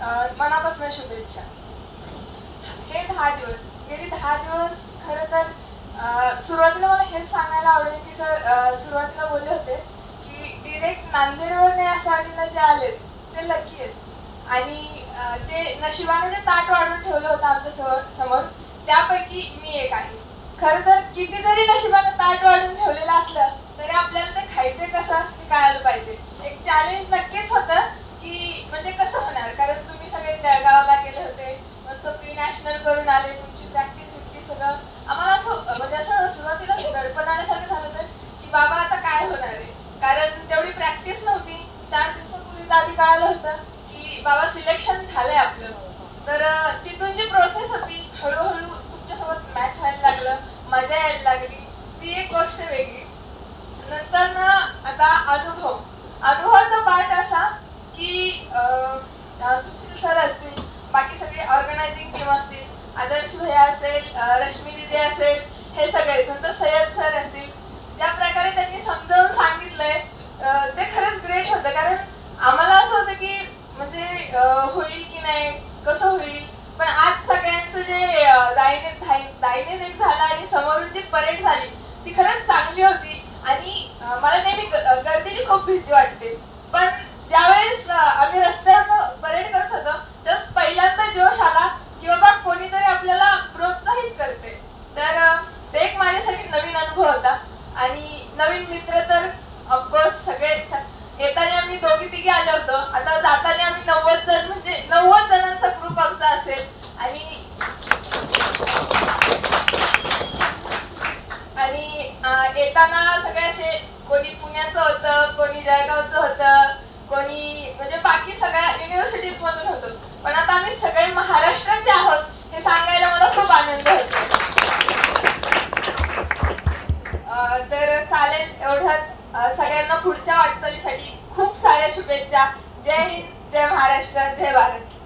मनापासून शुभेच्छा. हे 10 दिवस गेली 10 दिवस खरं तर सुरुवातीला मला हेच सांगायला आवडेल की सर सुरुवातीला बोलले होते की डिरेक्ट नांदेडवर नाही यासाठीला जे आलेत ते लकी आहेत आणि ते नशिबाने जे ताट वाढून ठेवलं होतं आमच्या समोर त्यापैकी मी एक आहे. खरं तर कितीतरी नशिबाने ताट वाढून ठेवलेलं असलं तरी आपल्याला ते खायचं कसं हे कळायला पाहिजे. एक चॅलेंज नक्कीच होतं की म्हणजे कसं होणार, कारण तुम्ही सगळे जळगावला गेले होते, मस्त प्री नॅशनल करून आले, तुमची प्रॅक्टिस विक्टिस सगळं आम्हाला असं म्हणजे असं सुरुवातीला दडपण आल्यासारखं झालं होतं की बाबा आता काय होणार आहे, कारण तेवढी प्रॅक्टिस नव्हती. 4 दिवसापूर्वीच आधी कळालं होतं की बाबा सिलेक्शन झालंय आपलं. तर तिथून जी प्रोसेस होती हळूहळू तुमच्यासोबत मॅच व्हायला लागलं, मजा यायला लागली, ती एक गोष्ट वेगळी. नंतर ना आता अनुभवाचा पार्ट असा की सुशील सर असतील, बाकी सगळे ऑर्गनायझिंग टीम असतील, आदर्श भैया असेल, रश्मी दिदी असेल, हे सगळे नंतर सय्यद सर असतील, ज्या प्रकारे त्यांनी समजावून सांगितलंय ते खरंच ग्रेट होतं. कारण आम्हाला असं होतं की म्हणजे होईल की नाही, कसं होईल, पण आज सगळ्यांचं जे दाईने देख झालं आणि समोरून जी परेड झाली ती खरंच चांगली होती. आणि मला नेहमी गर्दीची खूप भीती वाटते, पण ज्यावेळेस आम्ही रस्त्यावर परेड करत होतो त्यावेळेस पहिल्यांदा जोश आला की बाबा कोणीतरी आपल्याला प्रोत्साहित करते. तर ते एक माझ्यासाठी नवीन अनुभव होता. आणि नवीन मित्र तर ऑफकोर्स सगळे येताना आम्ही दोघी तिघी आलो होतो, आता जाताना आम्ही 90 जण म्हणजे 90 जणांचा ग्रुप आमचा असेल. आणि येताना सगळे असे कोणी पुण्याचं होतं, कोणी जळगावचं होतं, कोणी म्हणजे बाकी सगळ्या युनिव्हर्सिटीज मधून होतो, पण आता आम्ही सगळे महाराष्ट्राचे आहोत हे सांगायला मला खूप आनंद होतो. तर चालेल एवढंच. सगळ्यांना पुढच्या वाटचालीसाठी खूप साऱ्या शुभेच्छा. जय हिंद, जय महाराष्ट्र, जय भारत.